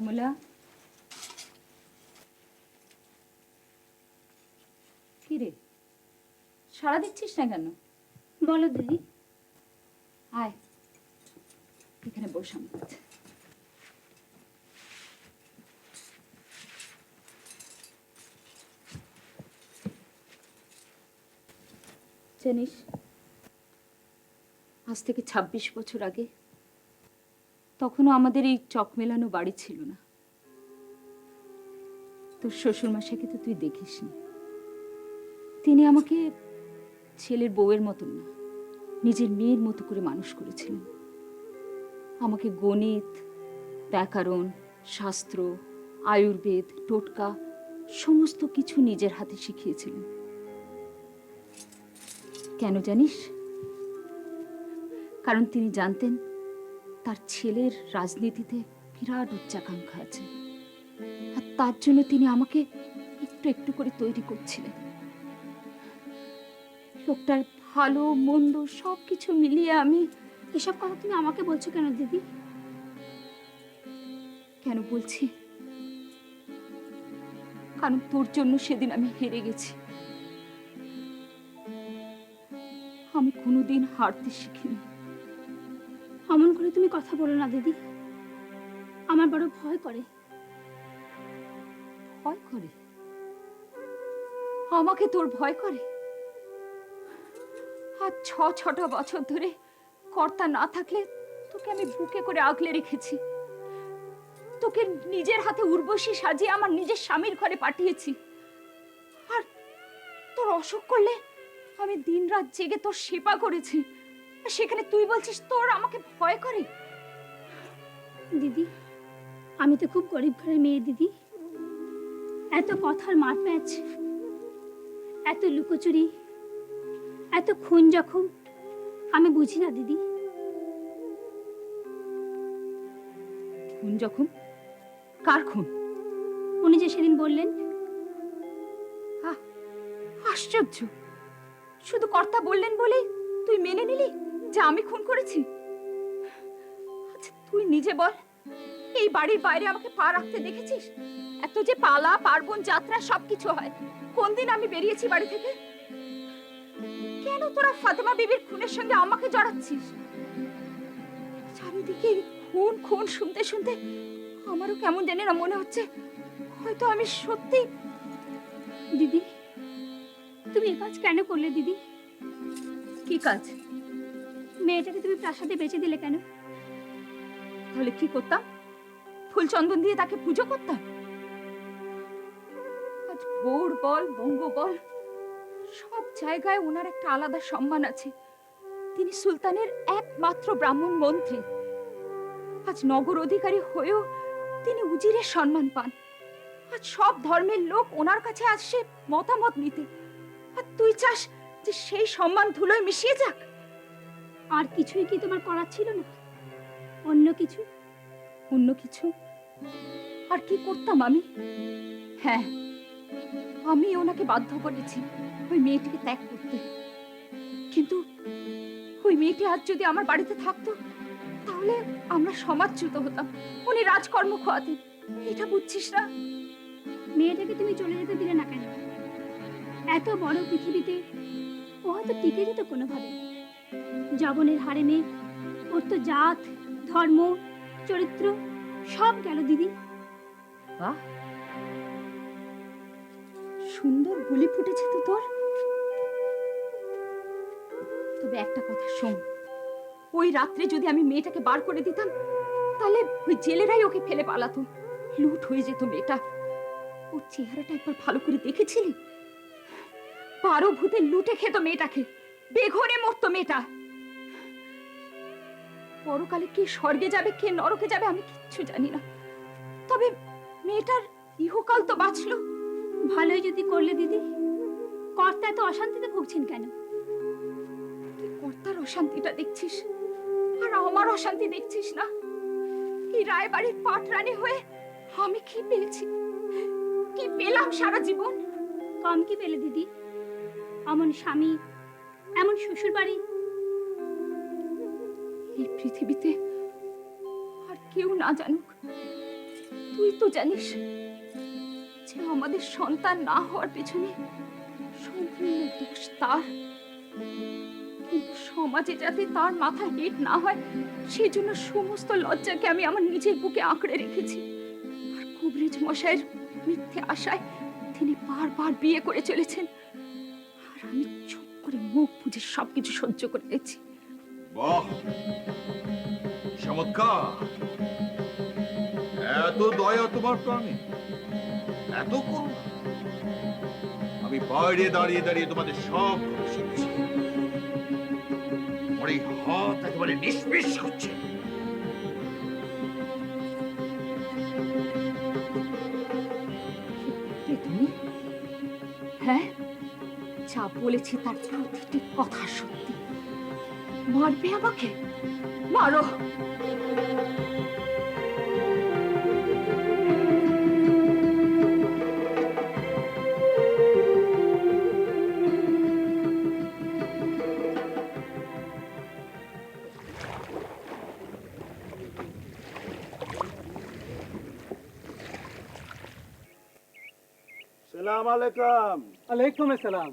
কমলা, কি রে, সাড়া দিচ্ছিস না কেন? বলো দিদি। আয়, এখানে বস আমার কাছে। জানিস, আজ থেকে ২৬ বছর আগে তখনও আমাদের এই চক মেলানো বাড়ি ছিল না। তোর শ্বশুরমশাইকে তো তুই দেখিসনি। তিনি আমাকে ছেলের বউয়ের মতন না, নিজের মেয়ের মতো করে মানুষ করেছিলেন। আমাকে গণিত, ব্যাকরণ, শাস্ত্র, আয়ুর্বেদ, টোটকা সমস্ত কিছু নিজের হাতে শিখিয়েছিলেন। কেন জানিস? কারণ তিনি জানতেন তার ছেলের রাজনীতিতে বিরাট উচ্চাকাঙ্ক্ষা আছে, আর তার জন্য তিনি আমাকে একটু একটু করে তৈরি করছিলেন। লোকটার ভালো মন্দ সবকিছু মিলিয়ে আমি... এসব কথা তুমি আমাকে বলছো কেন দিদি? কেন বলছি? কারণ তোর জন্য সেদিন আমি হেরে গেছি। আমি কোনোদিন হারতে শিখিনি। অমন করে তুমি কথা বলো না দিদি, আমার বড় ভয় করে। ভয় করে? আমাকে তোর ভয় করে? আর ৬টা বছর ধরে কর্তা না থাকলে তোকে আমি বুকে করে আগলে রেখেছি। তোকে নিজের হাতে উর্বশী সাজিয়ে আমার নিজের স্বামীর ঘরে পাঠিয়েছি। আর তোর অসুখ করলে আমি দিনরাত জেগে তোর সেবা করেছি, আর সেখানে তুই বলছিস তোর আমাকে ভয় করে? দিদি, আমি তো খুব গরিব ঘরের মেয়ে দিদি। এত কথার মারপ্যাচ, এত লুকোচুরি, এত খুন জখম আমি বুঝি না দিদি। খুন জখম? কার খুন? উনি যে সেদিন বললেন। আশ্চর্য, শুধু কর্তা বললেন বলেই তুই মেনে নিলি যে আমি খুন করেছি? আচ্ছা তুই নিজে বল, এই বাড়ির বাইরে আমাকে পা রাখতে দেখেছিস? এত যে পালা পার্বণ যাত্রা সবকিছু হয়, কোন দিন আমি বেরিয়েছি বাড়ি থেকে? কেন তোরা ফাতেমা বিবির খুনের সঙ্গে আমাকে জড়াচ্ছিস? চারিদিকে খুন খুন শুনতে শুনতে আমারও কেমন জানি না মনে হচ্ছে হয়তো আমি সত্যি... দিদি, তুমি এ কাজ কেন করলে দিদি? কি কাজ? মেয়েটাকে তুমি প্রাসাদে বেঁচে দিলে কেন? তাহলে কি করতাম? ফুল চন্দন দিয়ে তাকে পুজো করতাম? আজ গৌড় বল, বঙ্গ বল, সব জায়গায় ওনার একটা আলাদা সম্মান আছে। তিনি সুলতানের একমাত্র ব্রাহ্মণ মন্ত্রী। আজ নগর অধিকারী হয়েও তিনি উজিরের সম্মান পান। আজ সব ধর্মের লোক ওনার কাছে আসে মতামত নিতে, আর তুই চাস যে সেই সম্মান ধুলোয় মিশিয়ে যাক? আর কিছুই কি তোমার করার ছিল না? অন্য কিছু? অন্য কিছু? আর কি করতাম আমি? হ্যাঁ, আমি ওনাকে বাধ্য করেছি ওই মেয়েটিকে ত্যাগ করতে। কিন্তু ওই মেয়েটি আজ যদি আমার বাড়িতে থাকতো তাহলে আমরা সমাজচ্যুত হতাম, উনি রাজকর্ম খোয়াতেন। এটা বুঝছিস না? মেয়েটাকে তুমি চলে যেতে দিলে না কেন? এত বড় পৃথিবীতে ও হয়তো টিকে যেত কোনোভাবে। জবনের হারেমে ওর তো জাত, ধর্ম, চরিত্র সব গেল দিদি। বাহ, সুন্দর গুলি ফুটেছে তো তোর। তবে একটা কথা শোন, ওই রাত্রে যদি আমি মেয়েটাকে বার করে দিতাম তাহলে ওই জেলেরাই ওকে ফেলে পালাতো, লুট হয়ে যেত মেয়েটা। ওর চেহারাটা একবার ভালো করে দেখেছিলি? 12 ভূতে লুটে খেত মেয়েটাকে, বেঘরে মরতো মেয়েটা। পরকালে কে স্বর্গে যাবে কে নরকে যাবে আমি কিচ্ছু জানি না, তবে মেয়েটার ইহকাল তো বাঁচলো। ভালোই যদি করলে দিদি, কর্তা এত অশান্তিতে ভুগছেন কেন? তুই কর্তার অশান্তিটা দেখছিস আর আমার অশান্তি দেখছিস না? এই রায়বাড়ির পাটরানী হয়ে আমি কি পেয়েছি, কি পেলাম সারা জীবন? কম কি পেলে দিদি? এমন স্বামী, এমন শ্বশুর বাড়ি। এই পৃথিবীতে আর কেউ না জানুক তুই তো জানিস যে আমাদের সন্তান না হওয়ার পেছনে সম্পূর্ণ দোষ তার। কিন্তু সমাজে যাতে তার মাথা হেট না হয় সেই জন্য সমস্ত লজ্জাকে আমি আমার নিজের বুকে আঁকড়ে রেখেছি। আর কুবরেজ মশাইয়ের মিথ্যে আশায় তিনি বারবার বিয়ে করে চলেছেন, আর আমি চুপ করে মুখ বুজে সবকিছু সহ্য করে গেছি। বাহ, চমৎকার! এত দয়া তোমার প্রাণে, এত করুণা! আমি বাইরে দাঁড়িয়ে দাঁড়িয়ে তোমাদের সব কথা শুনছি। আমার এই হাত একেবারে নিষ্পিস হচ্ছে। কে তুমি? হ্যাঁ, যা বলেছি তার প্রতিটি কথা সত্যি। মারবে আমাকে? মারো। সালাম আলাইকুম। আলাইকুম আসসালাম।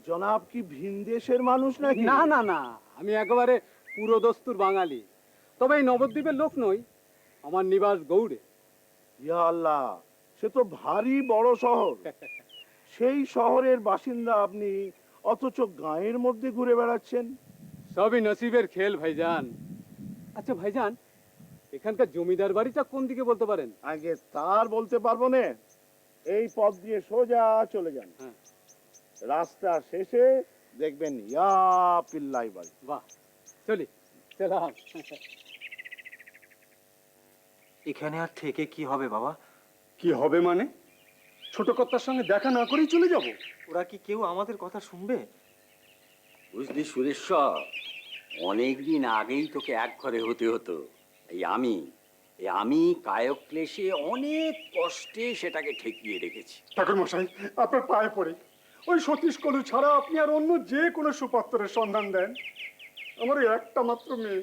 জনাব কি ভিন দেশের মানুষ নাকি? না না না, আমি একেবারে পুরো দস্তুর বাঙালি। তবে এই নবদ্বীপের লোক নই, আমার নিবাস গৌড়ে। ইয়া আল্লাহ, সে তো ভারী বড় শহর। সেই শহরের বাসিন্দা আপনি, অথচ গাঁয়ের মধ্যে ঘুরে বেড়াচ্ছেন। সবই নসিবের খেল ভাইজান। আচ্ছা ভাইজান, এখানকার জমিদার বাড়িটা কোন দিকে বলতে পারেন? আগে তার বলতে পারবো না। এই পথ দিয়ে সোজা চলে যান, হ্যাঁ। রাস্তা শেষে দেখবেন ইয়া পিল্লাই বাড়ি। বাহ, চলি চলাম। এখানে আর থেকে কি হবে বাবা? কি হবে মানে? ছোট কর্তার সঙ্গে দেখা না করেই চলে যাব? ওরা কি কেউ আমাদের কথা শুনবে? বুঝলি সুরেশ্বর, অনেকদিন আগেই তোকে এক ঘরে হতে হতো। আমি কায়ক ক্লেশে অনেক কষ্টে সেটাকে ঠেকিয়ে রেখেছি। ঠাকুর মশাই, আপনার পায়ে পড়ে, ওই সতীশ কলু ছাড়া আপনি আর অন্য যে কোনো সুপাত্রের সন্ধান দেন। আমার ওই একটা মাত্র মেয়ে,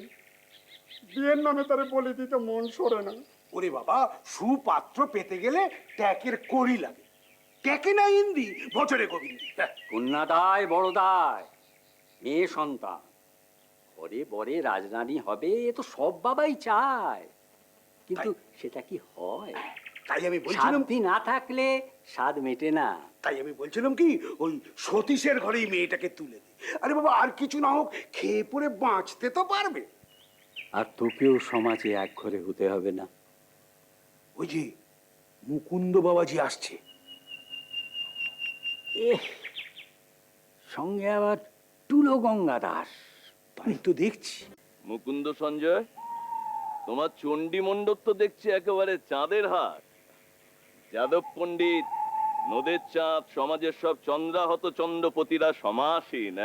বিয়ের নামে তারে বলে দিতে মন সরে না। ওরে বাবা, সুপাত্র পেতে গেলে ট্যাকের কড়ি লাগে। ট্যাকে না ইন্দি, বছরে গোবিন্দি। কন্যা দায় বড় দায়, মেয়ে সন্তান ঘরে বরে রাজরানী হবে, এ তো সব বাবাই চায়। কিন্তু সেটা কি হয়? তাই আমি বলছিলাম, শান্তি না থাকলে স্বাদ মেটে না। কি ওই সতীশের ঘরেই মেয়েটাকে তুলে দিই। আরে বাবা, আর কিছু না হোক খেয়ে পরে বাঁচতে তো পারবে। আর তোকেও সমাজে এক ঘরে হতে হবে না। ওই যে মুকুন্দ বাবাজি আসছে। সঙ্গে আবার টুলো গঙ্গা দাস। তাই তো দেখছি। মুকুন্দ সঞ্জয়, তোমার চণ্ডী মণ্ডপ তো দেখছি একেবারে চাঁদের হাট। যাদব পণ্ডিত, নদের চাঁদ, সমাজের সব চন্দ্রাহত চন্দ্রপতিরা সমাসীন।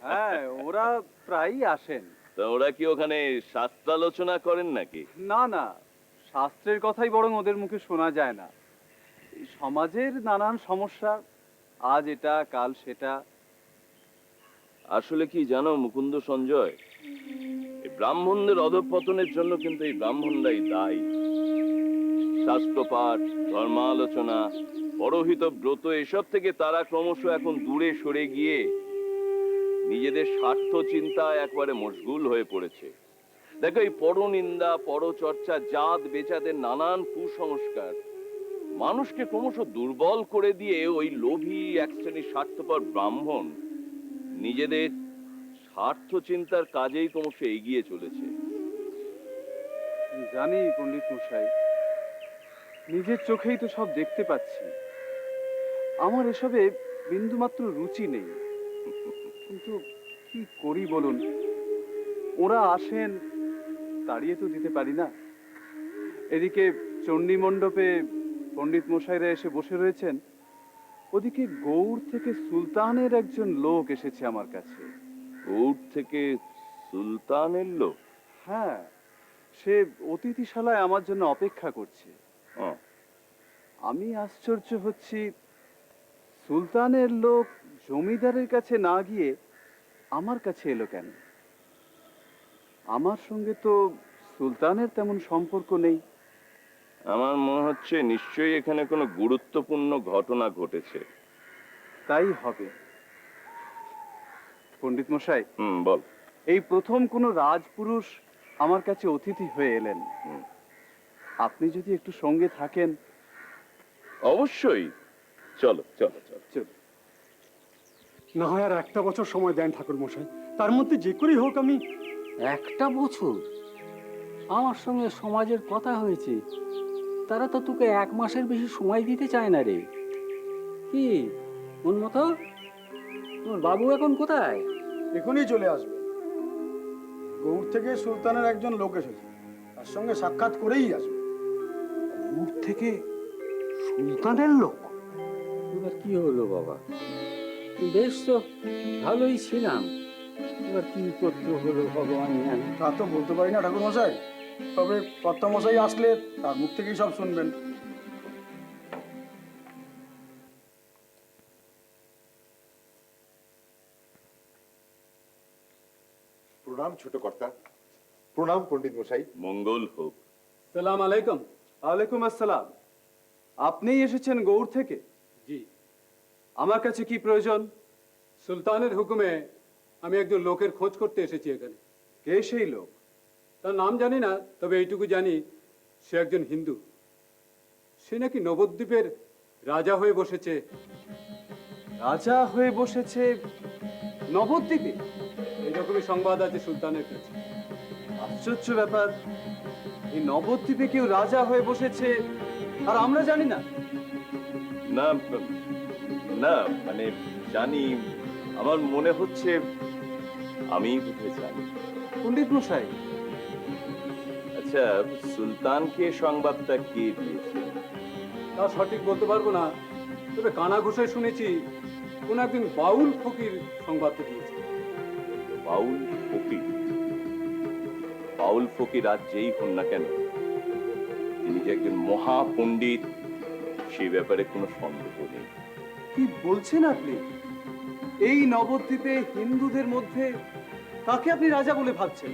হ্যাঁ, ওরা প্রায়ই আসেন। তা ওরা কি ওখানে শাস্ত্রালোচনা করেন নাকি? না না, শাস্ত্রের কথাই বরং ওদের মুখে শোনা যায় না। এই সমাজের নানান সমস্যা, আজ এটা কাল সেটা। আসলে কি জানো মুকুন্দ সঞ্জয়, এই ব্রাহ্মণদের অধঃপতনের জন্য কিন্তু এই ব্রাহ্মণরাই দায়ী। শাস্ত্রপাঠ, ধর্মালোচনা, পরহিত ব্রত এসব থেকে তারা ক্রমশ এখন দূরে সরে গিয়ে নিজেদের স্বার্থ চিন্তায় একবারে মশগুল হয়ে পড়েছে। দেখো, এই পরনিন্দা, পরচর্চা, জাত বেচাদের নানান কুসংস্কার মানুষকে ক্রমশ দুর্বল করে দিয়ে ওই লোভী এক শ্রেণীর স্বার্থপর ব্রাহ্মণ নিজেদের স্বার্থ চিন্তার কাজেই ক্রমশ এগিয়ে চলেছে। জানি পণ্ডিত মশাই, নিজের চোখেই তো সব দেখতে পাচ্ছি। আমার এসবে বিন্দুমাত্র রুচি নেই, কিন্তু কি করি বলুন? ওরা আসেন, তাড়িয়ে তো দিতে পারি না। এদিকে চণ্ডী মণ্ডপে পণ্ডিত মশাইরা এসে বসে রয়েছেন, ওদিকে গৌড় থেকে সুলতানের একজন লোক এসেছে আমার কাছে। গৌড় থেকে সুলতানের লোক? হ্যাঁ, সে অতিথিশালায় আমার জন্য অপেক্ষা করছে। আমি আশ্চর্য হচ্ছি, সুলতানের লোক জমিদারের কাছে না গিয়ে আমার কাছে এলো কেন? আমার সঙ্গে তো সুলতানের তেমন সম্পর্ক নেই। আমার মনে হচ্ছে নিশ্চয়ই এখানে কোনো গুরুত্বপূর্ণ ঘটনা ঘটেছে। তাই হবে। পণ্ডিত মশাই, বল। এই প্রথম কোনো রাজপুরুষ আমার কাছে অতিথি হয়ে এলেন। আপনি যদি একটু সঙ্গে থাকেন। অবশ্যই, চলো চলো চলো চলো। না হয় আর একটা বছর সময় দেন ঠাকুর মশাই, তার মধ্যে যে করেই হোক আমি। একটা বছর? আমার সঙ্গে সমাজের কথা হয়েছে, তারা তো তোকে 1 মাসের বেশি সময় দিতে চায় না রে। কি উন্মত, তোর বাবু এখন কোথায়? এখনই চলে আসবে। গৌড় থেকে সুলতানের একজন লোক এসেছে, তার সঙ্গে সাক্ষাৎ করেই আসবে। গৌড় থেকে সুলতানের লোক? এবার কি হলো বাবা? বেশ তো ভালোই ছিলাম, এবার কি করতে হলো ভগবান জানে। তা তো বলতে পারি না ঠাকুর মশাই, তবে কর্তা মশাই আসলে তার মুখ থেকেই সব শুনবেন। প্রণাম ছোট কর্তা, প্রণাম পণ্ডিত মশাই। মঙ্গল হোক। সালাম আলাইকুম। ওয়ালাইকুম আসসালাম। আপনিই এসেছেন গৌড় থেকে? জি। আমার কাছে কি প্রয়োজন? সুলতানের হুকুমে আমি একজন লোকের খোঁজ করতে এসেছি এখানে। কে সেই লোক? তার নাম জানি না, তবে এইটুকু জানি সে একজন হিন্দু। সে নাকি নবদ্বীপের রাজা হয়ে বসেছে। রাজা হয়ে বসেছে নবদ্বীপে? এইরকমই সংবাদ আছে সুলতানের কাছে। আশ্চর্য ব্যাপার, এই নবদ্বীপে কেউ রাজা হয়ে বসেছে আর আমরা জানি না? না না, মানে জানি, আমার মনে হচ্ছে আমি বোধহয় জানি। পণ্ডিত মশাই, আচ্ছা, সুলতানকে সংবাদটা কে দিয়েছে? তা সঠিক বলতে পারবো না, তবে কানা ঘুষে শুনেছি কোন একদিন বাউল ফকির সংবাদটা দিয়েছে। বাউল ফকির? বাউল ফকির আজ যেই হন না কেন, তিনি যে একজন মহা পণ্ডিত সে ব্যাপারে কোনো সন্দেহ নেই। কি বলছেন আপনি? এই নবদ্বীপে হিন্দুদের মধ্যে কাকে আপনি রাজা বলে ভাবছেন?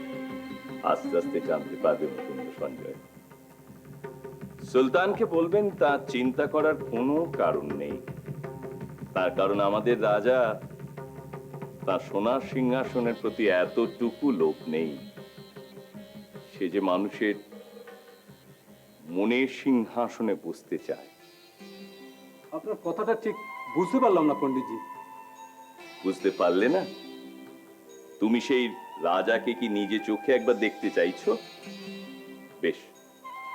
আস্তে আস্তে জানতে পারবে মুকুন্দ সঞ্জয়। সুলতানকে বলবেন তা চিন্তা করার কোনো কারণ নেই। তার কারণ আমাদের রাজা তার সোনার সিংহাসনের প্রতি এতটুকু লোভ নেই, সে যে মানুষের মনের সিংহাসনে বসতে চায়। আপনার কথাটা ঠিক বুঝতে পারলাম না পণ্ডিতজি। বুঝতে পারলে না? তুমি সেই রাজাকে কি নিজে চোখে একবার দেখতে চাইছো? বেশ,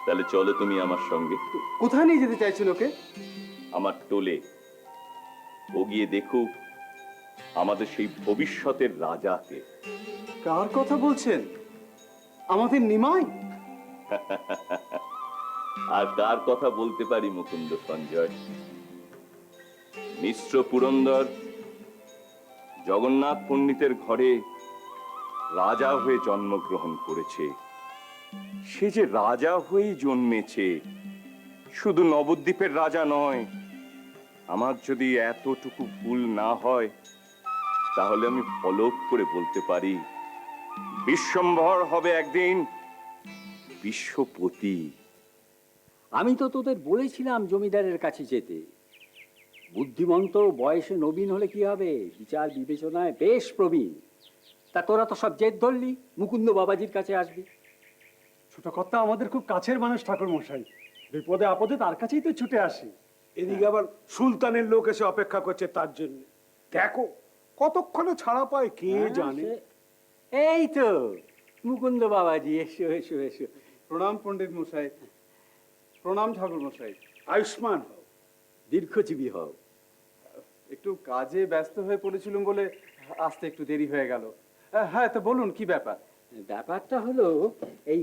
তাহলে চলো তুমি আমার সঙ্গে। কোথায় নিয়ে যেতে চাইছেন ওকে? আমার টোলে। ও গিয়ে দেখুক আমাদের সেই ভবিষ্যতের রাজাকে। কার কথা বলছেন? আমাদের নিমাই? আর কার কথা বলতে পারি মুকুন্দ সঞ্জয়? মিশ্র পুরন্দর জগন্নাথ পণ্ডিতের ঘরে রাজা হয়ে জন্মগ্রহণ করেছে। সে যে রাজা হয়েই জন্মেছে, শুধু নবদ্বীপের রাজা নয়। আমার যদি এতটুকু ভুল না হয়, তাহলে আমি ফলক করে বলতে পারি বিশ্বম্ভর হবে একদিন বিশ্বপতি। আমি তো তোদের বলেছিলাম জমিদারের কাছে যেতে। বুদ্ধিমন্ত, বয়সে নবীন হলে কি হবে, বিচার বিবেচনায় বেশ প্রবীণ। তা তোরা তো সব জেদ ধরলি, মুকুন্দ বাবাজির কাছে আসবি। ছোট কর্তা আমাদের খুব কাছের মানুষ ঠাকুর মশাই, বিপদে আপদে তার কাছেই তো ছুটে আসি। এদিকে আবার সুলতানের লোক এসে অপেক্ষা করছে তার জন্য। দেখো কতক্ষণে ছাড়া পায় কে জানে। এই তো মুকুন্দ বাবাজি, এসো এসো এসো। প্রণাম পণ্ডিত মশাই। প্রণাম ঠাকুর মশাই। আয়ুষ্মান হও, দীর্ঘজীবী হও। একটু কাজে ব্যস্ত হয়ে পড়েছিলাম বলে আসতে একটু দেরি হয়ে গেল। হ্যাঁ, তো বলুন কি ব্যাপার? ব্যাপারটা হলো এই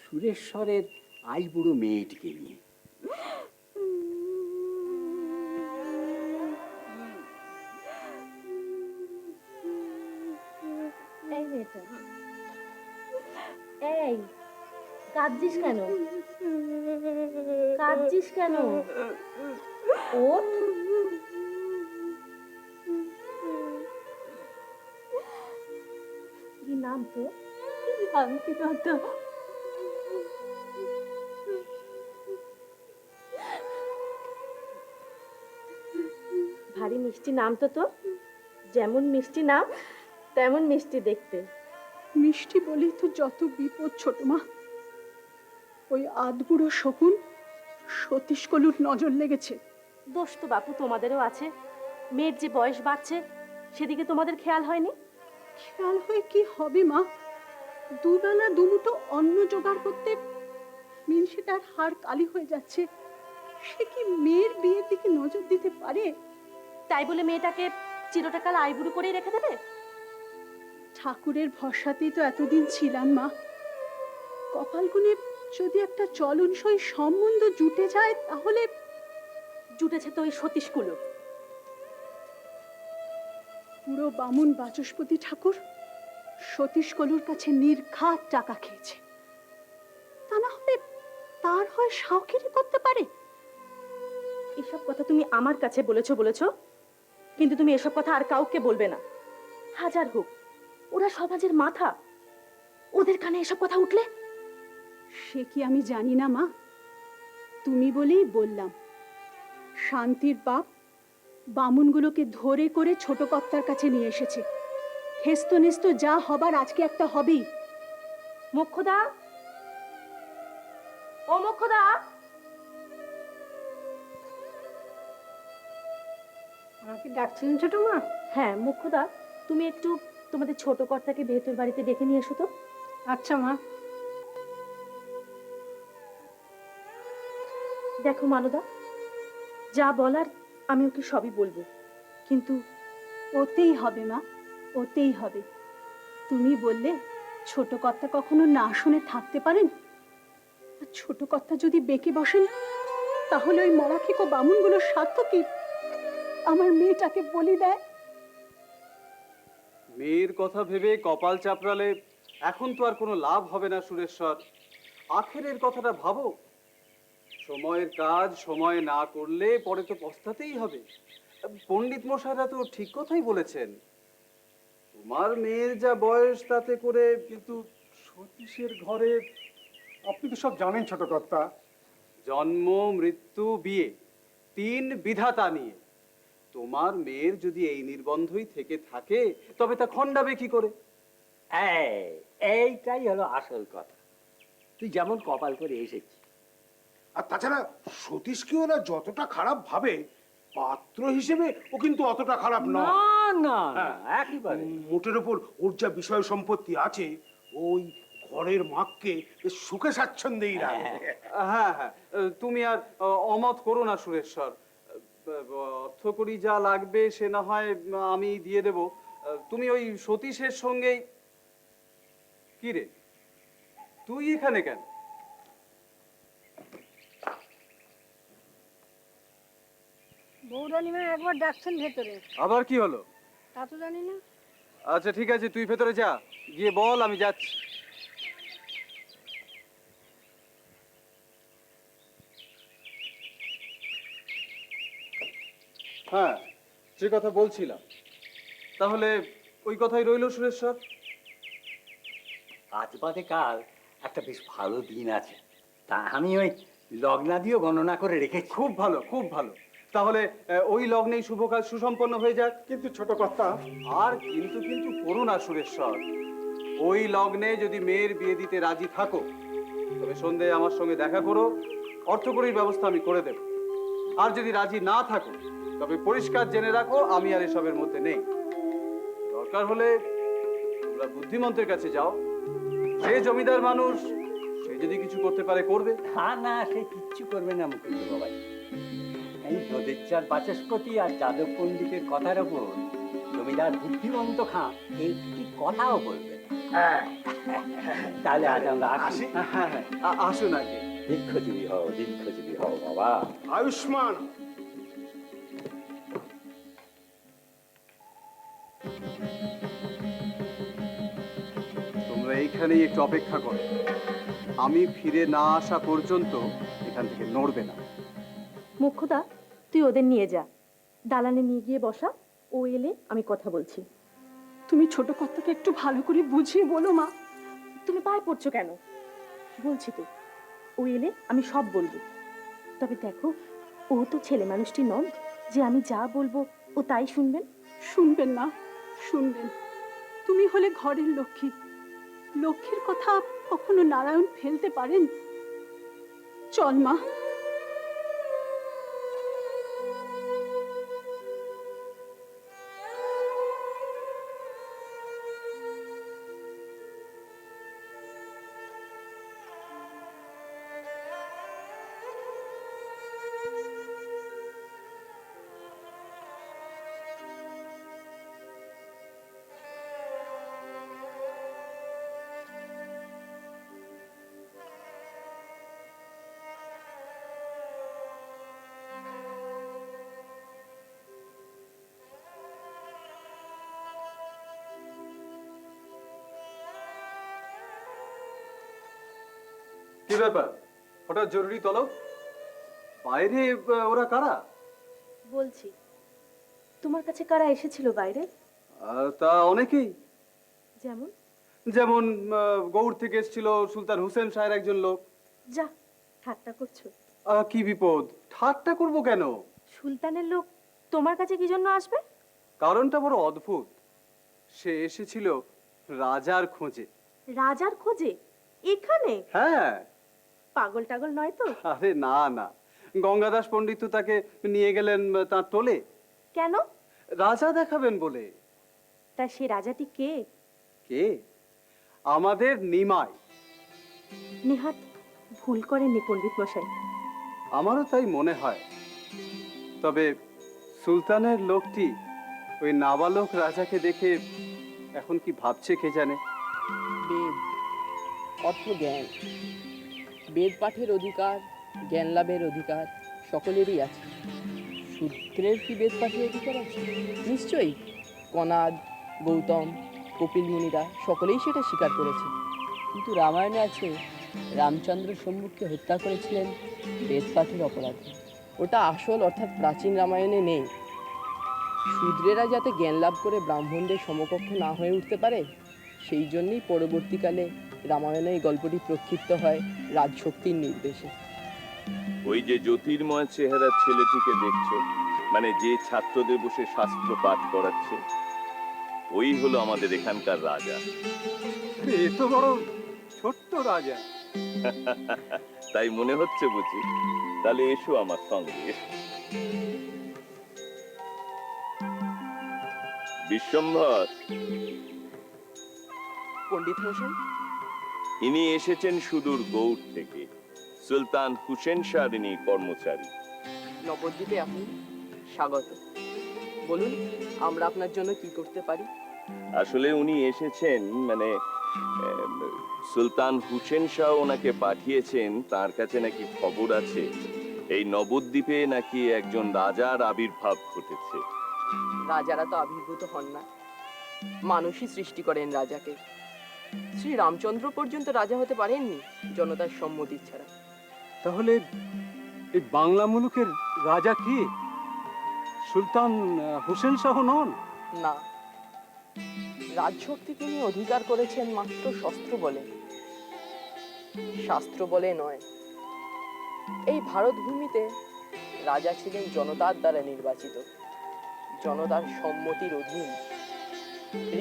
সুরেশ্বরের আইবুড়ো মেয়েটিকে নিয়ে। এই মেয়েটা, এই কাঁদছিস কেন? কাঁদছিস কেন? ওঠ। কি নাম তোর? শান্তিলতা। ভারী মিষ্টি নাম তো তোর, যেমন মিষ্টি নাম তেমন মিষ্টি দেখতে। মিষ্টি বলেই তো যত বিপদ ছোট মা। ওই আধবুড়ো শকুন সতীশ কলুর নজর লেগেছে। দোষ তো বাপু তোমাদেরও আছে, মেয়ের যে বয়স বাড়ছে সেদিকে তোমাদের খেয়াল হয়নি। খেয়াল হয়ে কি হবে মা? দুবেলা দুমুঠো অন্ন জোগাড় করতে মিনসেটার হাড় কালি হয়ে যাচ্ছে। সে কি মেয়ের বিয়ের দিকে নজর দিতে পারে? তাই বলে মেয়েটাকে চিরটাকাল আইবুড়ো করেই রেখে দেবে? ঠাকুরের ভরসাতেই তো এতদিন ছিলাম মা। কপাল গুনে যদি একটা চলনসই সম্বন্ধ জুটে যায় তাহলে। জুটেছে তো ওই সতীশকুলো। পুরো বামুন বাচস্পতি ঠাকুর সতীশ কলুর কাছে নির্ঘাত টাকা খেয়েছে। তা না হলে তার হয় শাওকিরি করতে পারে? এসব কথা তুমি আমার কাছে বলেছো, কিন্তু তুমি এসব কথা আর কাউকে বলবে না। হাজার হোক ওরা সমাজের মাথা, ওদের কানে এসব কথা উঠলে। সে কি আমি জানি না মা? তুমি বলেই বললাম। শান্তির বাপ বামুনগুলোকে ধরে করে ছোট কর্তার কাছে নিয়ে এসেছে। হেস্ত নেস্ত যা হবার আজকে একটা হবেই। মোক্ষদা, ও মোক্ষদা। আমাকে ডাকছিলেন ছোট মা? হ্যাঁ মোক্ষদা, তুমি একটু তোমাদের ছোট কর্তাকে ভেতর বাড়িতে ডেকে নিয়ে এসো তো। আচ্ছা মা। দেখো মানদা, যা বলার আমি ওকে সবই বলবো, কিন্তু ওতেই হবে মা, ওতেই হবে। তুমি বললে ছোট কর্তা কখনো না শুনে থাকতে পারেন? আর ছোট কর্তা যদি বেঁকে বসেন তাহলে ওই মরাখিক বামুনগুলোর স্বার্থ কি? আমার মেয়েটাকে বলি দেয়। মেয়ের কথা ভেবে কপাল চাপড়ালে এখন তো আর কোনো লাভ হবে না সুরেশ্বর। আখেরের কথাটা ভাবো। সময়ের কাজ সময় না করলে পরে তো পস্তাতেই হবে। পণ্ডিত মশাইরা তো ঠিক কথাই বলেছেন। তোমার মেয়ের যা বয়স তাতে করে। কিন্তু সতীশের ঘরে আপনি তো সব জানেন ছোট কর্তা। জন্ম মৃত্যু বিয়ে তিন বিধাতা নিয়ে তোমার মেয়ের যদি এই নির্বন্ধই থেকে থাকে তবে তা খণ্ডাবে কি করে? এইটাই হলো আসল কথা। তুই যেমন কপাল করে এসেছিস। আর তাছাড়া সতীশকে ওরা যতটা খারাপ ভাবে, পাত্র হিসেবে ও কিন্তু অতটা খারাপ না নয়। না হ্যাঁ। একেবারে মোটের ওপর ওর যা বিষয় সম্পত্তি আছে, ওই ঘরের মাকে বেশ সুখে স্বাচ্ছন্দ্যেই রাখে। হ্যাঁ হ্যাঁ, তুমি আর অমত করো না সুরেশ্বর। অর্থ করি যা লাগবে সে না হয় আমি দিয়ে দেব। তুমি ওই সতীশের সঙ্গেই। কি রে, তুই এখানে কেন? বৌরানিমা একবার ডাকছেন ভেতরে। আবার কি হলো? তা তো জানি না। আচ্ছা ঠিক আছে, তুই ভেতরে যা, গিয়ে বল আমি যাচ্ছি। হ্যাঁ, যে কথা বলছিলাম, তাহলে ওই কথাই রইল সুরেশ্বর। আজ বাদে কাল একটা বেশ ভালো দিন আছে, তা আমি ওই লগ্নাদিও গণনা করে রেখেছি। খুব ভালো, খুব ভালো। তাহলে ওই লগ্নেই শুভ কাজ সুসম্পন্ন হয়ে যাক। কিন্তু ছোট কর্তা। আর কিন্তু করো না সুরেশ্বর। ওই লগ্নে যদি মেয়ের বিয়ে দিতে রাজি থাকো তবে সন্ধে আমার সঙ্গে দেখা করো, অর্থকরীর ব্যবস্থা আমি করে দেব। আর যদি রাজি না থাকো তবে পরিষ্কার জেনে রাখো আমি আর এসবের মধ্যে নেই। দরকার হলে তোমরা বুদ্ধিমন্তের কাছে যাও, সে জমিদার মানুষ, সে যদি কিছু করতে পারে করবে। না, সে কিচ্ছু করবে না মুকুন্দ বাবাই। এই নদীর চার বাচস্পতি আর যাদব পণ্ডিতের কথার ওপর জমিদার বুদ্ধিমন্ত খাঁ একটি কথাও বলবে না। তাহলে আজ আমরা আসি। আসুন আগে। দীর্ঘজীবী হও বাবা। আয়ুষ্মান। তোমরা এইখানেই একটু অপেক্ষা করো, আমি ফিরে না আসা পর্যন্ত এখান থেকে নড়বে না। মুখ্যদা, তুই ওদের নিয়ে যা, দালানে নিয়ে গিয়ে বসা। ও এলে আমি কথা বলছি। তুমি ছোট কর্তাকে একটু ভালো করে বুঝিয়ে বলো মা। তুমি পায়ে পড়ছো কেন? বলছি তো, ও এলে আমি সব বলবো। তবে দেখো, ও তো ছেলে মানুষটি নন যে আমি যা বলবো ও তাই শুনবেন? শুনবেন না, শুনবেন। তুমি হলে ঘরের লক্ষ্মী, লক্ষ্মীর কথা কখনো নারায়ণ ফেলতে পারেন? চল মা। কি ব্যাপার, হঠাৎ জরুরি তলব? বাইরে ওরা কারা? বলছি, তোমার কাছে কারা এসেছিল বাইরে? তা অনেকেই। যেমন? যেমন গৌড় থেকে এসেছিল সুলতান হুসেন শাহের একজন লোক। যা, ঠাট্টা করছো? কি বিপদ, ঠাট্টা করব কেন? সুলতানের লোক তোমার কাছে কি জন্য আসবে? কারণটা বড় অদ্ভুত। সে এসেছিল রাজার খোঁজে। রাজার খোঁজে? এখানে? হ্যাঁ। পাগল টাগল নয় তো? আরে না না, গঙ্গাদাস পণ্ডিত তাকে নিয়ে গেলেন তার টোলে। কেন? রাজা দেখাবেন বলে। তা সে রাজাটি কে? কে? আমাদের নিমাই। নেহাত ভুল করেননি পণ্ডিত মশাই। আমারও তাই মনে হয়। তবে সুলতানের লোকটি ওই নাবালক রাজাকে দেখে এখন কি ভাবছে কে জানে। বেদ অর্থ জ্ঞান, বেদ পাঠের অধিকার, জ্ঞান লাভের অধিকার সকলেরই আছে। শূদ্রের কি বেদ পাঠের অধিকার আছে? নিশ্চয়ই। কনাদ, গৌতম, কপিল মুনিরা সকলেই সেটা স্বীকার করেছে। কিন্তু রামায়ণে আছে রামচন্দ্র সম্মুখকে হত্যা করেছিলেন বেদ পাঠের অপরাধে। ওটা আসল অর্থাৎ প্রাচীন রামায়ণে নেই। শূদ্রেরা যাতে জ্ঞান লাভ করে ব্রাহ্মণদের সমকক্ষ না হয়ে উঠতে পারে, সেই জন্যই পরবর্তীকালে রামায়ণে এই গল্পটি প্রক্ষিপ্ত হয় রাজশক্তির নির্দেশে। ওই যে জ্যোতির্ময় চেহারার ছেলেটিকে দেখছো, মানে যে ছাত্রদের বসে শাস্ত্র পাঠ করাচ্ছে, ওই হলো আমাদের এখানকার রাজা। এ তো বড় ছোট্ট রাজা। তাই মনে হচ্ছে বুঝি? তাহলে এসো আমার সঙ্গে, এসো। বিশ্বম্ভর, পণ্ডিত মশাই, ইনি এসেছেন সুদূর গৌড় থেকে, সুলতান হুসেন শাহর ইনি কর্মচারী। নবদ্বীপে আপনি স্বাগত। বলুন, আমরা আপনার জন্য কি করতে পারি? আসলে উনি এসেছেন মানে সুলতান হুসেন শাহ ওনাকে পাঠিয়েছেন, তার কাছে নাকি খবর আছে এই নবদ্বীপে নাকি একজন রাজার আবির্ভাব ঘটেছে। রাজারা তো আবির্ভূত হন না, মানুষই সৃষ্টি করেন রাজাকে। শ্রী রামচন্দ্র পর্যন্ত রাজা হতে পারেননি জনতার সম্মতি ছাড়া। তাহলে এই বাংলা মুলুকের রাজা কি সুলতান হুসেন শাহ নন? না, রাজশক্তি তিনি অধিকার করেছেন মাত্র শস্ত্র বলে, শাস্ত্র বলে নয়। এই ভারত ভূমিতে রাজা ছিলেন জনতার দ্বারা নির্বাচিত, জনতার সম্মতির অধীন।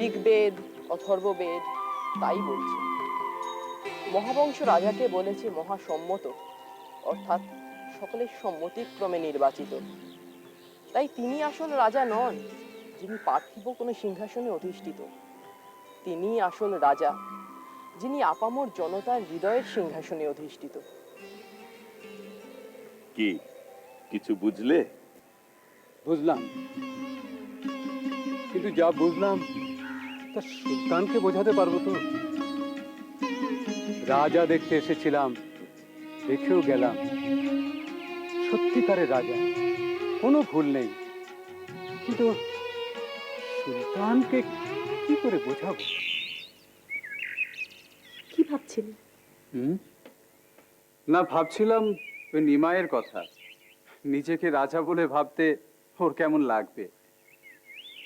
ঋগ্বেদ, অথর্ববেদ তাই বলছে। মহাবংশ রাজাকে বলেছে মহাসম্মত, অর্থাৎ সকলের সম্মতিক্রমে নির্বাচিত। তাই তিনি আসল রাজা নন যিনি পার্থিব কোনো সিংহাসনে অধিষ্ঠিত। তিনি আসল রাজা যিনি আপামর জনতার হৃদয়ের সিংহাসনে অধিষ্ঠিত। কি কিছু বুঝলে? বুঝলাম, কিন্তু যা বুঝলাম তা সুলতানকে বোঝাতে পারবো তো? রাজা দেখতে এসেছিলাম, দেখেও গেলাম, সত্যিকারের রাজা, কোনো ভুল নেই। কিন্তু সুলতানকে কি করে বোঝাবো? কি ভাবছিলেন? না, ভাবছিলাম ওই নিমাইয়ের কথা। নিজেকে রাজা বলে ভাবতে ওর কেমন লাগবে।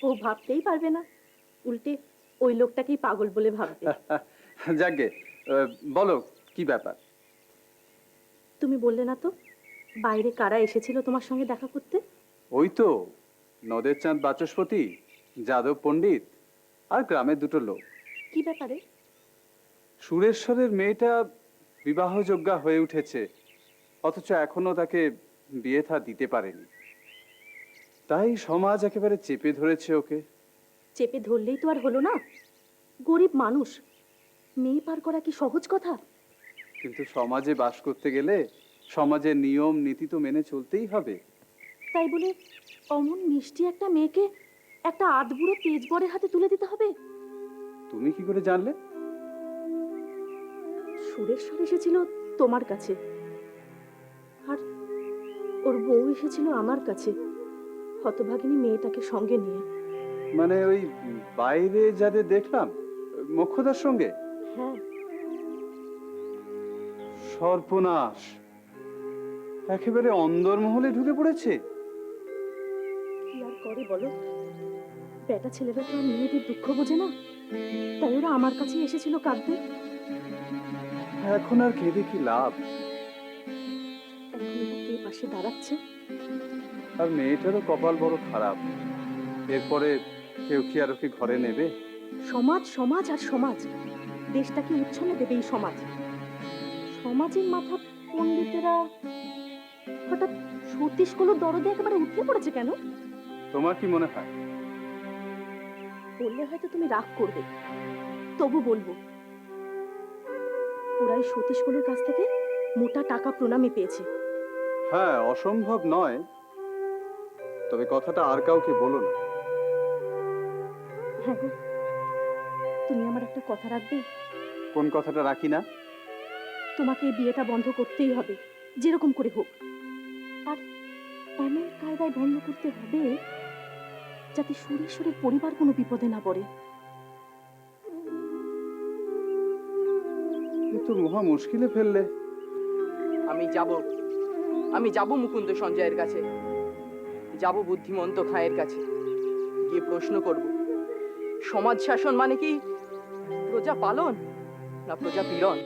ও ভাবতেই পারবে না, উল্টে ওই লোকটাকেই পাগল বলে ভাববে। যাকে বলো কি ব্যাপার? তুমি বললে না তো বাইরে কারা এসেছিল তোমার সঙ্গে দেখা করতে? ওই তো নদের চাঁদ বাচস্পতি, যাদব পণ্ডিত আর গ্রামের দুটো লোক। কি ব্যাপারে? সুরেশ্বরের মেয়েটা বিবাহযোগ্যা হয়ে উঠেছে, অথচ এখনো তাকে বিয়ে থা দিতে পারেনি। তাই সমাজ একেবারে চেপে ধরেছে ওকে। চেপে ধরলেই তো আর হলো না। গরিব মানুষ, মেয়ে পার করা কি সহজ কথা? কিন্তু সমাজে বাস করতে গেলে সমাজের নিয়ম নীতি তো মেনে চলতেই হবে। তাই বলে অমন মিষ্টি একটা মেয়েকে একটা আধবুড়ো তেজবরের হাতে তুলে দিতে হবে? তুমি কি করে জানলে? সুরেশ্বর এসেছিল তোমার কাছে, আর ওর বউ এসেছিল আমার কাছে, হতভাগিনী মেয়েটাকে সঙ্গে নিয়ে। মানে ওই বাইরে যাদের দেখলাম মোক্ষদার সঙ্গে? হ্যাঁ। সর্বনাশ, একেবারে অন্দরমহলে ঢুকে পড়েছে। কি আর করে বলো, বেটা ছেলেরা তো আর মেয়েদের দুঃখ বোঝে না, তাই ওরা আমার কাছে এসেছিল কাঁদতে। এখন আর কেঁদে কি লাভ? এখন এরা কে পাশে দাঁড়াচ্ছে? আর মেয়েটারও কপাল বড় খারাপ। এরপরে কেউ কি আর ওকে ঘরে নেবে? সমাজ সমাজ আর সমাজ, দেশটাকে উচ্ছন্নে দেবে এই সমাজ। সমাজের মাথা পণ্ডিতেরা হঠাৎ সতীশগুলোর দরদে একেবারে উঠে পড়েছে কেন? তোমার কি মনে হয়? বললে হয়তো তুমি রাগ করবে, তবু বলবো, ওরাই সতীশগুলোর কাছ থেকে মোটা টাকা প্রণামী পেয়েছে। হ্যাঁ, অসম্ভব নয়, তবে কথাটা আর কাউকে বলো না। হ্যাঁ গো, তুমি আমার একটা কথা রাখবে? কোন কথাটা রাখি না? তোমাকে এই বিয়েটা বন্ধ করতেই হবে, যেরকম করে হোক। আর এমন কায়দায় বন্ধ করতে হবে যাতে সুরেশ্বরের পরিবার কোনো বিপদে না পড়ে। তো মহা মুশকিলে ফেললে। আমি যাব মুকুন্দ সঞ্জয়ের কাছে, যাব বুদ্ধিমন্ত খাঁয়ের কাছে, গিয়ে প্রশ্ন করব, সমাজ শাসন মানে কি প্রজা পালন না প্রজা পীড়ন?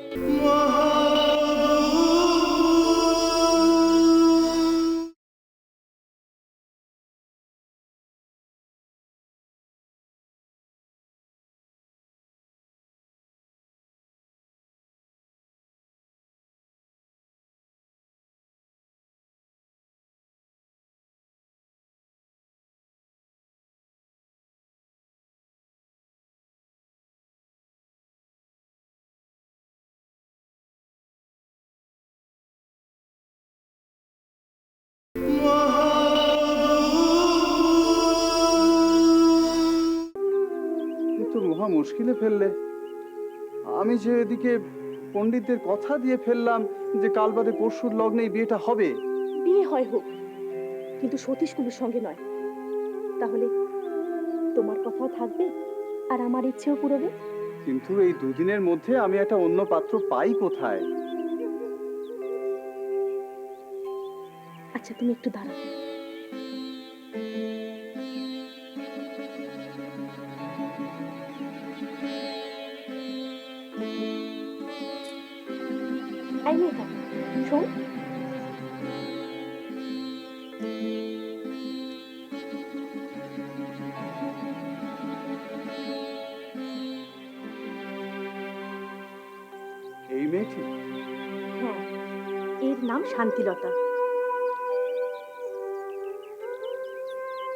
তো মহা মুশকিলে ফেললে। আমি যে এদিকে পণ্ডিতদের কথা দিয়ে ফেললাম যে কাল বাদে পরশুর লগ্নে এই বিয়েটা হবে। বিয়ে হয় হোক, কিন্তু সতীশগুলোর সঙ্গে নয়। তাহলে তোমার কথাও থাকবে আর আমার ইচ্ছেও পুরোবে। কিন্তু এই দুদিনের মধ্যে আমি একটা অন্য পাত্র পাই কোথায়? আচ্ছা, তুমি একটু দাঁড়াও। এই মেয়েটা, শোন। এই মেয়েটি? হ্যাঁ, এর নাম শান্তিলতা।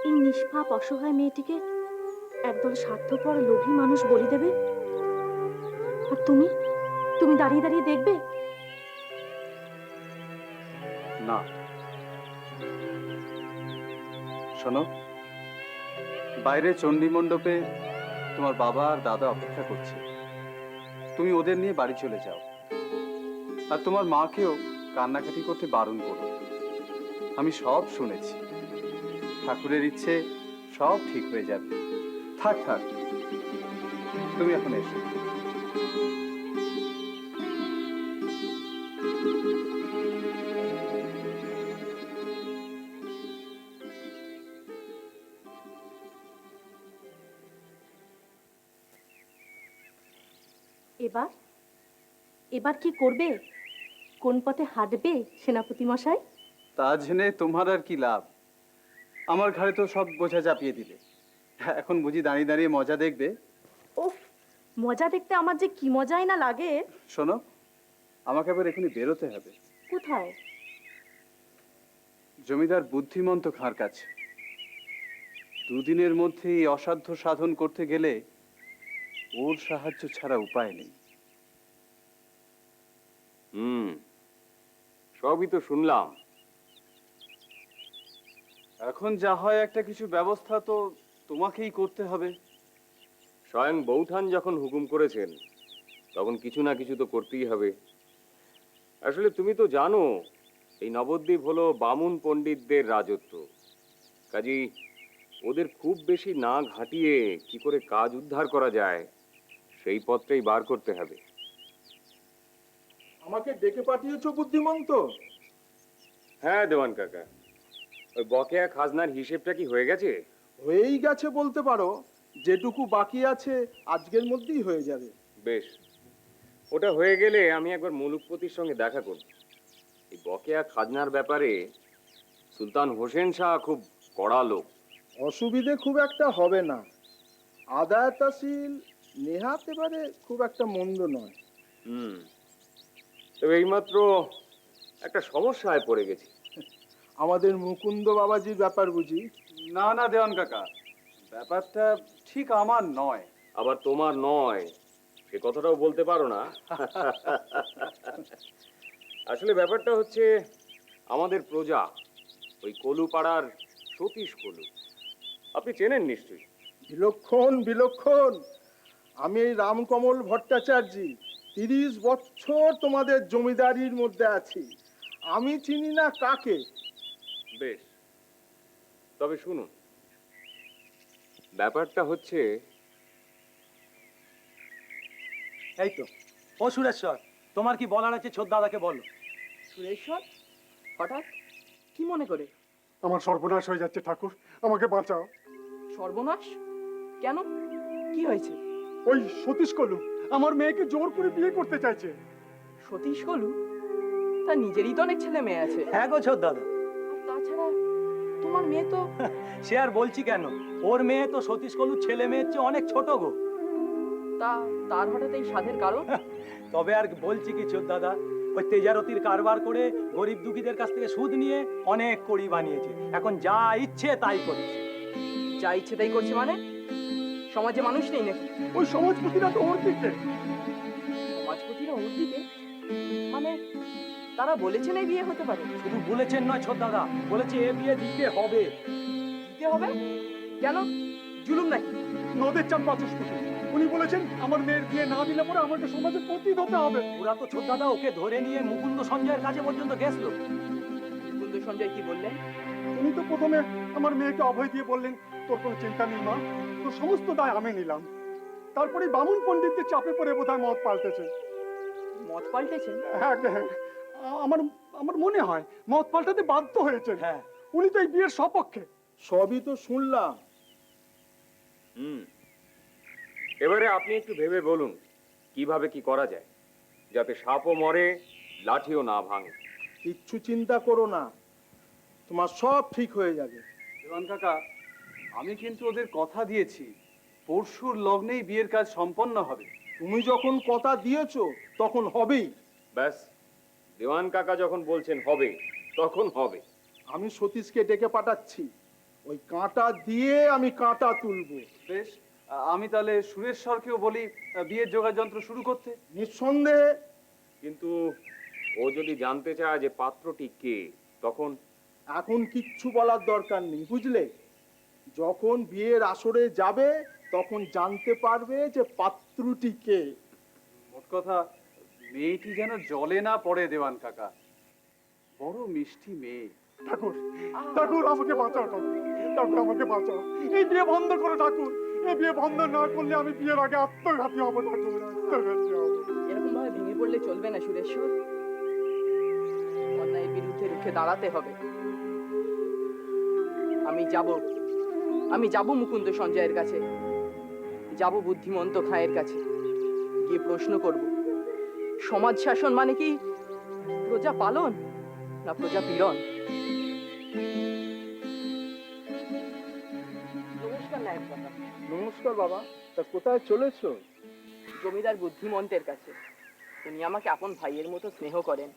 এই নিষ্পাপ অসহায় মেয়েটিকে একদল স্বার্থপর লোভী মানুষ বলি দেবে, আর তুমি তুমি দাঁড়িয়ে দাঁড়িয়ে দেখবে? না। শোনো, বাইরে চণ্ডী মণ্ডপে তোমার বাবা আর দাদা অপেক্ষা করছে। তুমি ওদের নিয়ে বাড়ি চলে যাও, আর তোমার মাকেও কান্নাকাটি করতে বারণ করো। আমি সব শুনেছি। ঠাকুরের ইচ্ছে সব ঠিক হয়ে যাবে। থাক থাক, তুমি এখন এসো। এবার এবার কি করবে? কোন পথে হাঁটবে সেনাপতি মশাই? তা জেনে তোমার আর কি লাভ? আমার ঘাড়ে তো সব বোঝা চাপিয়ে দিলে, এখন বুঝি দাঁড়িয়ে দাঁড়িয়ে মজা দেখবে? উফ, মজা দেখতে আমার যে কি মজাই না লাগে। শোনো, আমাকে আবার এখনই বেরোতে হবে। কোথায়? জমিদার বুদ্ধিমন্ত খাঁর কাছে। দুদিনের মধ্যে এই অসাধ্য সাধন করতে গেলে ওর সাহায্য ছাড়া উপায় নেই। সবই তো শুনলাম। এখন যা হয় একটা কিছু ব্যবস্থা তো তোমাকেই করতে হবে। স্বয়ং বৌঠান যখন হুকুম করেছেন তখন কিছু না কিছু তো করতেই হবে। আসলে তুমি তো জানো এই নবদ্বীপ হলো বামুন পণ্ডিতদের রাজত্ব, কাজী ওদের খুব বেশি না ঘাটিয়ে কি করে কাজ উদ্ধার করা যায় সেই পথটাই বার করতে হবে। আমাকে ডেকে পাঠিয়েছো বুদ্ধিমন্ত? হ্যাঁ দেওয়ান কাকা, ওই বকেয়া খাজনার হিসেবটা কি হয়ে গেছে? হয়েই গেছে বলতে পারো, যেটুকু বাকি আছে আজকের মধ্যেই হয়ে যাবে। বেশ, ওটা হয়ে গেলে আমি একবার মুলুকপতির সঙ্গে দেখা করব। এই বকেয়া খাজনার ব্যাপারে সুলতান হোসেন শাহ খুব কড়া লোক। অসুবিধে খুব একটা হবে না, আদায় তাসিল নেহাত এবারে খুব একটা মন্দ নয়। তবে এইমাত্র একটা সমস্যায় পড়ে গেছি। আমাদের মুকুন্দ বাবাজির ব্যাপার বুঝি? না না দেওয়ান কাকা, ব্যাপারটা ঠিক আমার নয়। আবার তোমার নয় সে কথাটাও বলতে পারো না। আসলে ব্যাপারটা হচ্ছে আমাদের প্রজা ওই কলু পাড়ার সতীশ কলু, আপনি চেনেন নিশ্চয়ই। বিলক্ষণ বিলক্ষণ, আমি এই রামকমল ভট্টাচার্য, 30 বছর তোমাদের জমিদারির মধ্যে আছি, আমি চিনি না কাকে? বেশ, তবে শুনুন, ব্যাপারটা হচ্ছে এই তো, ও সুরেশ্বর, তোমার কি বলার আছে ছোট দাদাকে বলো। সুরেশ্বর হঠাৎ কি মনে করে? আমার সর্বনাশ হয়ে যাচ্ছে ঠাকুর, আমাকে বাঁচাও। সর্বনাশ কেন? কি হয়েছে? ওই সতীশ কলু আমার মেয়েকে জোর করে বিয়ে করতে চাইছে। সতীশ কলু? তার নিজেরই তো অনেক ছেলে মেয়ে আছে। হ্যাঁ গো ছোট দাদা। আর তাছাড়া তোমার মেয়ে তো... সে আর বলছি কেন, ওর মেয়ে তো সতীশ কলুর ছেলে মেয়ের চেয়ে অনেক ছোট গো। তার হঠাৎ এই সাধের কারণ? তবে আর বলছি কি ছোট দাদা, ওই তেজারতির কারবার করে গরিব দুঃখীদের কাছ থেকে সুদ নিয়ে অনেক কড়ি বানিয়েছে, এখন যা ইচ্ছে তাই করেছে। যা ইচ্ছে তাই করছে মানে? সমাজে মানুষ নেই নাকি? ওই সমাজপতিরা তো ওর দিকে। সমাজপতিরা ওর দিকে মানে? তারা বলেছেন এই বিয়ে হতে পারে? শুধু বলেছেন নয় ছোট দাদা, বলেছে এ বিয়ে দিতে হবে। দিতে হবে কেন? জুলুম নাকি? নদের চাপ বাচস্পতি, উনি বলেছেন আমার মেয়ের বিয়ে না দিলে পরে আমাকে সমাজে পতিত হতে হবে। ওরা তো ছোট দাদা ওকে ধরে নিয়ে মুকুন্দ সঞ্জয়ের কাছে পর্যন্ত গেছিল। মুকুন্দ সঞ্জয় কি বললেন? উনি তো প্রথমে আমার মেয়েকে অভয় দিয়ে বললেন, তোর কোনো চিন্তা নেই মা, তোর সমস্ত দায় আমি নিলাম। তারপরে বামুন পণ্ডিতদের চাপে পড়ে বোধহয় মত পাল্টেছেন। মত পাল্টেছেন? হ্যাঁ হ্যাঁ, আমার আমার মনে হয় মত পাল্টাতে বাধ্য হয়েছেন। হ্যাঁ, উনি তো এই বিয়ের সপক্ষে। সবই তো শুনলাম। এবারে আপনি একটু ভেবে বলুন কিভাবে কি করা যায় যাতে সাপও মরে লাঠিও না ভাঙে। কিচ্ছু চিন্তা করো না, তোমার সব ঠিক হয়ে যাবে। দেওয়ান কাকা, আমি কিন্তু ওদের কথা দিয়েছি পরশুর লগ্নেই বিয়ের কাজ সম্পন্ন হবে। তুমি যখন কথা দিয়েছো তখন হবেই। ব্যাস, দেওয়ান কাকা যখন বলছেন হবে তখন হবে। আমি সতীশকে ডেকে পাঠাচ্ছি, ওই কাঁটা দিয়ে আমি কাঁটা তুলবো। বেশ, আমি তাহলে সুরেশ্বরকেও বলি বিয়ের যোগাযন্ত্র শুরু করতে। নিঃসন্দেহে। কিন্তু ও যদি জানতে চায় যে পাত্রটি কে, তখন? এখন কিচ্ছু বলার দরকার নেই, বুঝলে? যখন বিয়ের আসরে যাবে তখন জানতে পারবে যে পাত্রটি কে। মোট কথা, মেয়েটি যেন জলে না পড়ে দেওয়ান কাকা, বড় মিষ্টি মেয়ে। ঠাকুর ঠাকুর আমাকে বাঁচাও, ঠাকুর ঠাকুর আমাকে বাঁচাও, এই বিয়ে বন্ধ করো ঠাকুর। এই বিয়ে বন্ধ না করলে আমি বিয়ের আগে আত্মঘাতী হবো ঠাকুর, আত্মঘাতী হবো। এরকম ভাবে ভেঙে পড়লে চলবে না সুরেশ্বর, অন্যায়ের বিরুদ্ধে রুখে দাঁড়াতে হবে। আমি যাব মুকুন্দ সঞ্জয়ের কাছে, যাব বুদ্ধিমন্ত খাঁয়ের কাছে, গিয়ে প্রশ্ন করব সমাজ শাসন মানে কি প্রজা পালন না প্রজা পীড়ন। নায়েব কাকা। নমস্কার বাবা, তা কোথায় চলেছো? জমিদার বুদ্ধিমন্তের কাছে। উনি আমাকে আপন ভাইয়ের মতো স্নেহ করেন,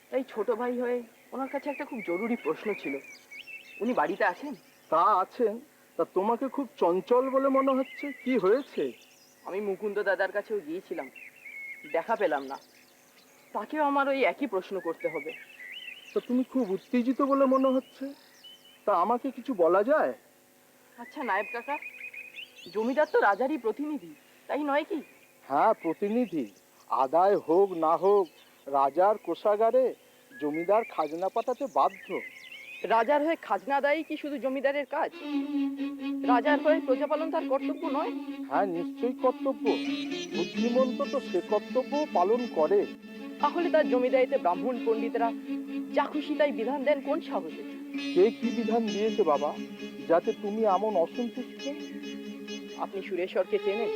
তাই ছোট ভাই হয়ে ওনার কাছে একটা খুব জরুরি প্রশ্ন ছিল। উনি বাড়িতে আছেন? তা আছেন। তা তোমাকে খুব চঞ্চল বলে মনে হচ্ছে, কি হয়েছে? আমি মুকুন্দ দাদার কাছেও গিয়েছিলাম, দেখা পেলাম না। তাকেও আমার ওই একই প্রশ্ন করতে হবে। তা তুমি খুব উত্তেজিত বলে মনে হচ্ছে, তা আমাকে কিছু বলা যায়? আচ্ছা নায়েব কাকা, জমিদার তো রাজারই প্রতিনিধি, তাই নয় কি? হ্যাঁ, প্রতিনিধি। আদায় হোক না হোক, রাজার কোষাগারে জমিদার খাজনা পাঠাতে বাধ্য। রাজার হয়ে খাজনা আদায়ই কি শুধু জমিদারের কাজ? রাজার হয়ে প্রজাপালন তার কর্তব্য নয়? হ্যাঁ, নিশ্চয়ই কর্তব্য। বুদ্ধিমন্ত তো সে কর্তব্য পালন করে। তাহলে তার জমিদারিতে ব্রাহ্মণ পণ্ডিতরা যা খুশি তাই বিধান দেন কোন সাহসে? কে কি বিধান দিয়েছে বাবা, যাতে তুমি এমন অসন্তুষ্ট? আপনি সুরেশ্বরকে চেনেন?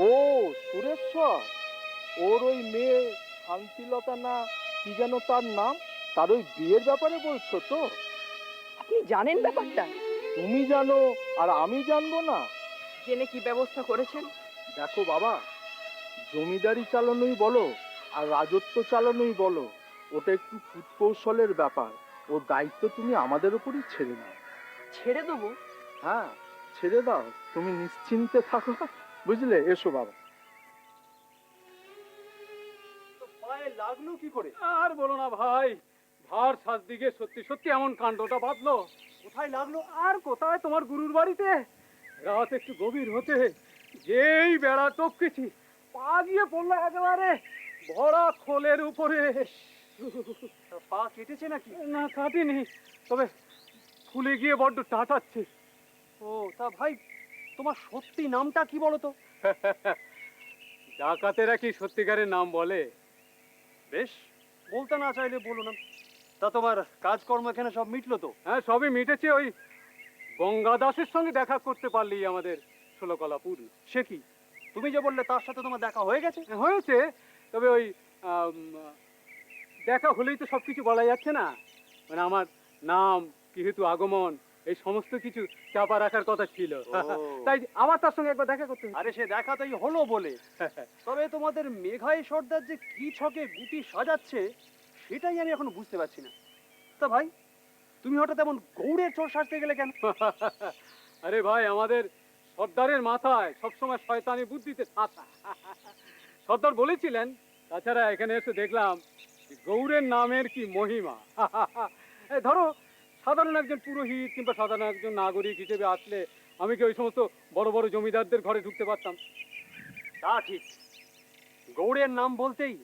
ও সুরেশ্বর, ওর ওই মেয়ে শান্তিলতা না কি যেন তার নাম, তার ওই বিয়ের ব্যাপারে বলছো তো? আপনি জানেন ব্যাপারটা? তুমি জানো আর আমি জানবো না? জেনে কি ব্যবস্থা করেছেন? দেখো বাবা, জমিদারি চালানোই বলো আর রাজত্ব চালানোই বলো, ওটা একটু কূটকৌশলের ব্যাপার। ওর দায়িত্ব তুমি আমাদের উপরই ছেড়ে দাও। ছেড়ে দেবো? হ্যাঁ, ছেড়ে দাও, তুমি নিশ্চিন্তে থাকো, বুঝলে? এসো বাবা। পায়ে লাগলো কি করে? আর বলো না ভাই, ভার সাজ দিকে সত্যি সত্যি এমন কাণ্ডটা বাঁধলো। কোথায় লাগলো? আর কোথায়, তোমার গুরুর বাড়িতে। রাত একটু গভীর হতে যেই বেড়া টপকেছি, পা গিয়ে পড়লো একেবারে ভরা খোলের উপরে। পা কেটেছে নাকি? না, কাটেনি, তবে ফুলে গিয়ে বড্ড টাটাচ্ছে। ও তা ভাই, তোমার সত্যি নামটা কি বলো তো? ডাকাতেরা কি সত্যিকারের নাম বলে? বেশ, বলতে না চাইলে বলো না। তা তোমার কাজকর্ম এখানে সব মিটলো তো? হ্যাঁ, সবই মিটেছে। ওই গঙ্গা দাসের সঙ্গে দেখা করতে পারলেই আমাদের ষোলকলা পূর্ণ। সে কি, তুমি যে বললে তার সাথে তোমার দেখা হয়ে গেছে? হয়েছে, তবে ওই দেখা হলেই তো সবকিছু বলা যাচ্ছে না। মানে আমার নাম, যেহেতু আগমন, এই সমস্ত কিছু চাপা রাখার কথা ছিল। তাই আবার তার সঙ্গে একবার দেখা করতে। আরে সে দেখা তাই হলো বলে। তবে তোমাদের মেঘাই সর্দার যে কি ছকে গুটি সাজাচ্ছে, সেটাই আমি এখনো বুঝতে পারছি না। তা ভাই, তুমি হঠাৎ এমন গৌড়ের চোর সাজতে গেলে কেন? আরে ভাই, আমাদের সর্দারের মাথায় সবসময় শয়তানি বুদ্ধিতে ছাতা। সর্দার বলেছিলেন, তাছাড়া এখানে এসে দেখলাম গৌড়ের নামের কি মহিমা। ধরো সাধারণ একজন পুরোহিত কিংবা সাধারণ একজন নাগরিক হিসেবে আসলে আমি কি ওই সমস্ত বড় বড় জমিদারদের ঘরে ঢুকতে পারতাম? তা ঠিক, গৌড়ের নাম বলতেই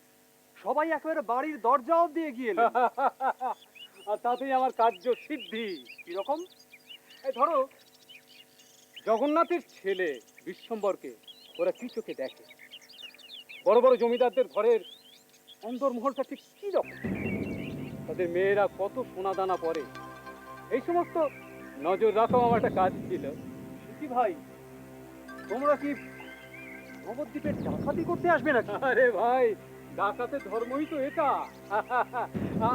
সবাই একেবারে বাড়ির দরজা অব্দি এগিয়ে এলো। আর তাতেই আমার কার্য সিদ্ধি। কিরকম? এই ধরো, জগন্নাথের ছেলে বিশ্বম্বরকে ওরা কি চোখে দেখে? বড় বড় জমিদারদের ঘরের অন্দরমহলটা ঠিক কি রকম? তাদের মেয়েরা কত সোনা দানা পরে, এই সমস্ত নজর রাখাও আমার একটা কাজ ছিল। কি ভাই, তোমরা কি নবদ্বীপের ডাকাতি করতে আসবে নাকি? আরে ভাই, ডাকাতের ধর্মই তো এটা।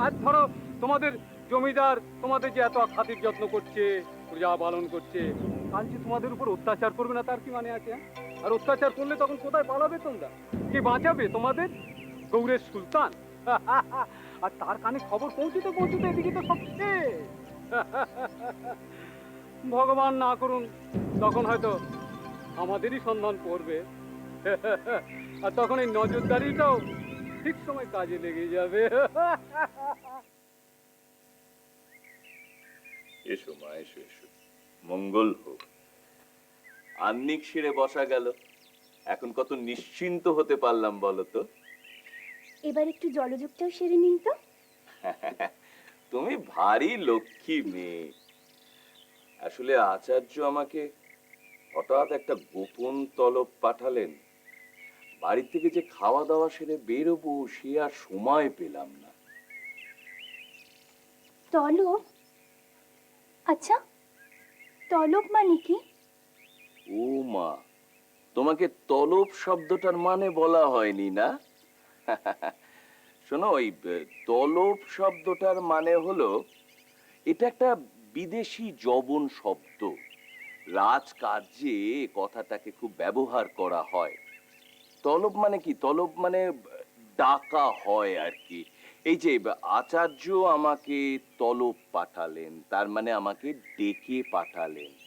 আর ধরো, তোমাদের জমিদার তোমাদের যে এত খাতির যত্ন করছে, পূজা পালন করছে, কাল যে তোমাদের উপর অত্যাচার করবে না তার কি মানে আছে? আর অত্যাচার করলে তখন কোথায় পালাবে তোমরা? কে বাঁচাবে তোমাদের? গৌড়ের সুলতান। আর তার কানে খবর পৌঁছতে পৌঁছতে এদিকে তো সব শেষ। ভগবান না করুন, তখন হয়তো আমাদেরই সন্ধান পড়বে। আর তখন এই নজরদারিটাও ঠিক সময় কাজে লেগে যাবে। এসো মা, এসো এসো, মঙ্গল হোক। আহ্নিক সেরে বসা গেল, এখন কত নিশ্চিন্ত হতে পারলাম বলো তো। এবার একটু জলযোগটাও সেরে নিন তো। তুমি ভারী লক্ষ্মী মেয়ে। আসলে আচার্য আমাকে হঠাৎ একটা গোপন তলব পাঠালেন। বাড়ি থেকে যে খাওয়া দাওয়া সেরে বেরোবো, সে আর সময় পেলাম না। তলব? আচ্ছা, তলব মানে কি? ও মা, তোমাকে তলব শব্দটার মানে বলা হয়নি না? শোনো, ওই তলব শব্দটার মানে হলো, এটা একটা বিদেশি যবন শব্দ, রাজকার্যে এ কথাটাকে খুব ব্যবহার করা হয়। তলব মানে কি? তলব মানে ডাকা হয় আর কি। এই যে আচার্য আমাকে তলব পাঠালেন, তার মানে আমাকে ডেকে পাঠালেন।